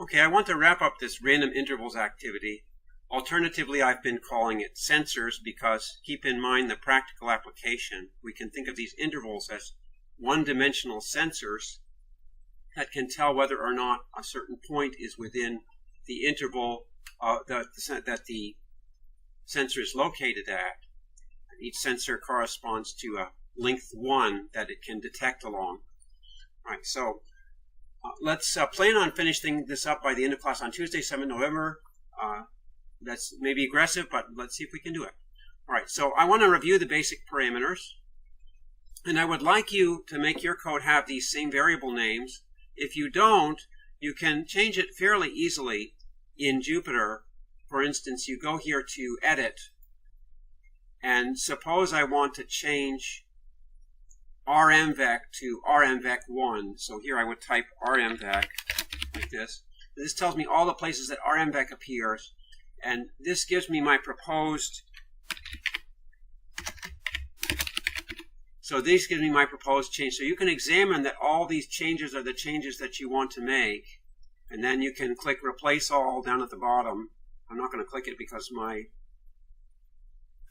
Okay, I want to wrap up this random intervals activity. Alternatively, I've been calling it sensors because keep in mind the practical application. We can think of these intervals as one-dimensional sensors that can tell whether or not a certain point is within the interval that the sensor is located at. Each sensor corresponds to a length 1 that it can detect along. All right, so let's plan on finishing this up by the end of class on Tuesday, 7 November. That's maybe aggressive, but let's see if we can do it. All right, so I want to review the basic parameters. And I would like you to make your code have these same variable names. If you don't, you can change it fairly easily in Jupyter. For instance, you go here to Edit, and suppose I want to change RMVec to RMVec1. So here I would type RMVec like this. This tells me all the places that RMVec appears, and this gives me my proposed. So this gives me my proposed change. So you can examine that all these changes are the changes that you want to make, and then you can click Replace All down at the bottom. I'm not going to click it because my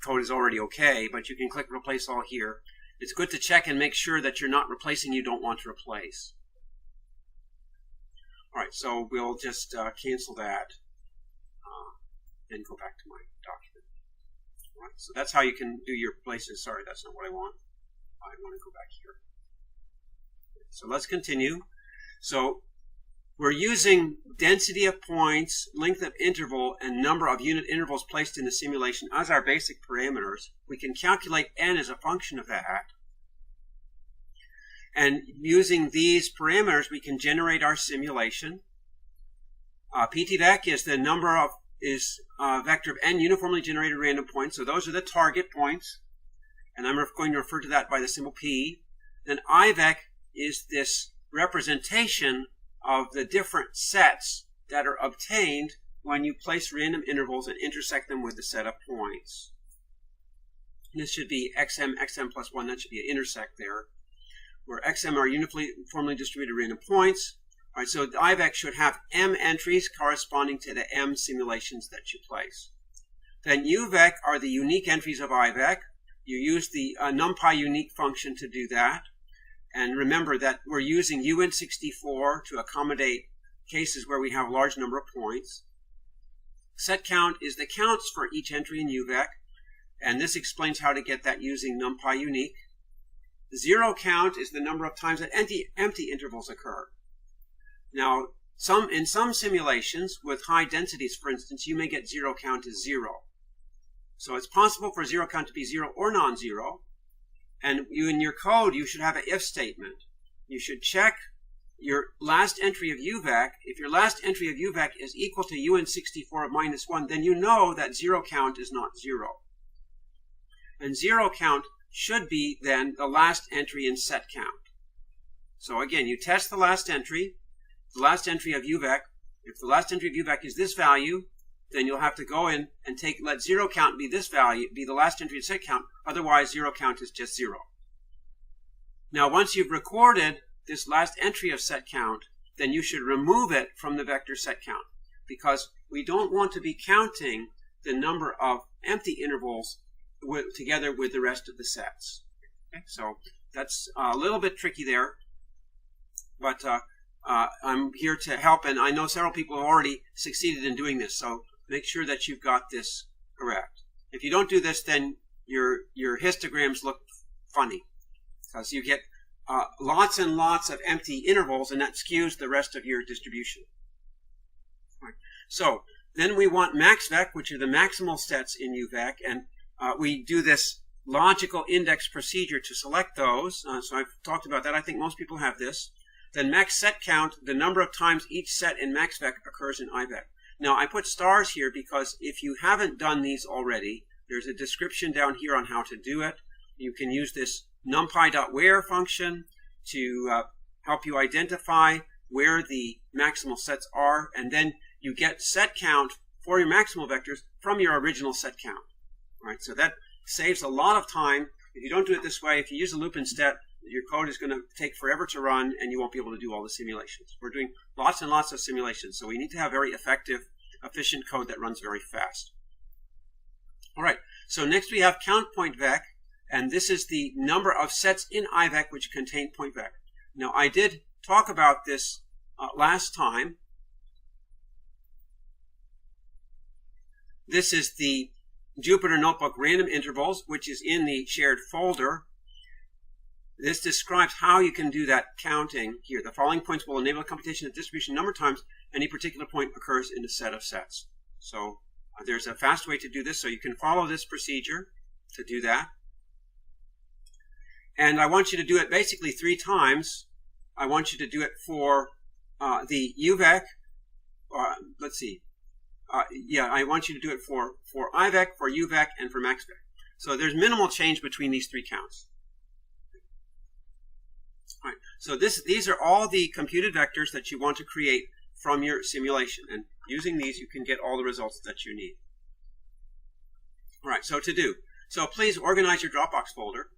code is already okay, but you can click Replace All here. It's good to check and make sure that you're not replacing you don't want to replace. All right, so we'll just cancel that and go back to my document. All right, so that's how you can do your places. Sorry, that's not what I want. I want to go back here. So let's continue. So we're using density of points, length of interval, and number of unit intervals placed in the simulation as our basic parameters. We can calculate n as a function of that. And using these parameters, we can generate our simulation. PTVec is the number of vector of n uniformly generated random points. So those are the target points, and I'm going to refer to that by the symbol p. Then IVec is this representation of the different sets that are obtained when you place random intervals and intersect them with the set of points. This should be xm plus 1. That should be an intersect there, where xm are uniformly distributed random points. All right, so the IVec should have m entries corresponding to the m simulations that you place. Then UVec are the unique entries of IVec. You use the numpy unique function to do that. And remember that we're using UN64 to accommodate cases where we have a large number of points. Set count is the counts for each entry in UVec, and this explains how to get that using numpy unique. The zero count is the number of times that empty intervals occur. Now, in some simulations with high densities, for instance, you may get zero count as 0. So it's possible for zero count to be 0 or non-zero. And in your code, you should have an if statement. You should check your last entry of UVec. If your last entry of UVec is equal to UN64 of -1, then you know that zero count is not 0. And zero count should be then the last entry in set count. So again, you test the last entry of UVec. If the last entry of UVec is this value, then you'll have to go in and let zero count be this value, be the last entry in set count. Otherwise, zero count is just 0. Now, once you've recorded this last entry of set count, then you should remove it from the vector set count, because we don't want to be counting the number of empty intervals together with the rest of the sets. Okay? So that's a little bit tricky there, but I'm here to help, and I know several people have already succeeded in doing this, so make sure that you've got this correct. If you don't do this, then your histograms look funny, because you get lots and lots of empty intervals, and that skews the rest of your distribution. Right. So then we want maxVec, which are the maximal sets in UVec, and we do this logical index procedure to select those. So I've talked about that. I think most people have this. Then max set count, the number of times each set in maxVec occurs in IVec. Now, I put stars here because if you haven't done these already, there's a description down here on how to do it. You can use this numpy.where function to help you identify where the maximal sets are, and then you get set count for your maximal vectors from your original set count. All right, so that saves a lot of time. If you don't do it this way, if you use a loop instead, your code is going to take forever to run, and you won't be able to do all the simulations. We're doing lots and lots of simulations, so we need to have very effective, efficient code that runs very fast. All right, so next we have count point vec, and this is the number of sets in IVEC which contain point vec. Now, I did talk about this last time. This is the Jupyter Notebook random intervals, which is in the shared folder. This describes how you can do that counting here. The following points will enable a computation of distribution number of times any particular point occurs in a set of sets. So there's a fast way to do this, so you can follow this procedure to do that. And I want you to do it basically 3 times. I want you to do it for the UVEC. Let's see. I want you to do it for IVEC, for UVEC, and for MaxVEC. So there's minimal change between these 3 counts. All right. So these are all the computed vectors that you want to create from your simulation. And using these, you can get all the results that you need. All right, so to do. So please organize your Dropbox folder.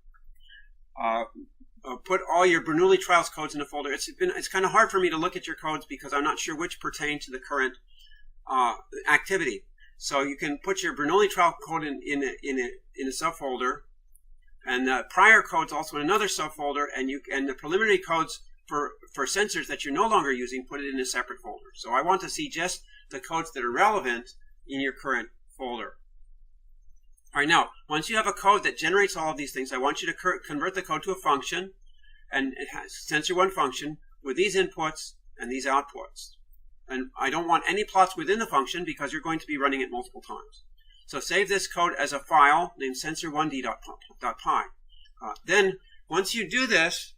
Put all your Bernoulli trials codes in a folder. It's kind of hard for me to look at your codes because I'm not sure which pertain to the current activity. So you can put your Bernoulli trial code in a subfolder, and the prior codes also in another subfolder, and the preliminary codes for sensors that you're no longer using, put it in a separate folder. So I want to see just the codes that are relevant in your current folder. All right, now, once you have a code that generates all of these things, I want you to convert the code to a function, and it has sensor1 function with these inputs and these outputs. And I don't want any plots within the function because you're going to be running it multiple times. So save this code as a file named sensor1d.py. Then, once you do this,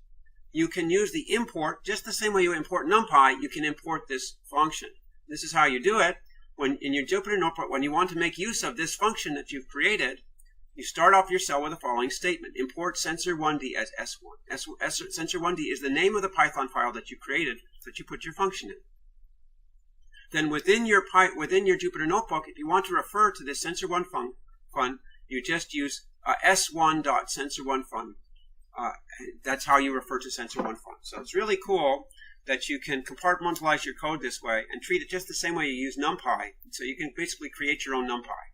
you can use the import, just the same way you import NumPy, you can import this function. This is how you do it. When in your Jupyter Notebook, when you want to make use of this function that you've created, you start off your cell with the following statement. Import sensor1d as S1. Sensor1d is the name of the Python file that you created that you put your function in. Then within your Jupyter Notebook, if you want to refer to this sensor1 fun, you just use s1.sensor1fun. That's how you refer to sensor1 fun. So it's really cool that you can compartmentalize your code this way and treat it just the same way you use NumPy. So you can basically create your own NumPy.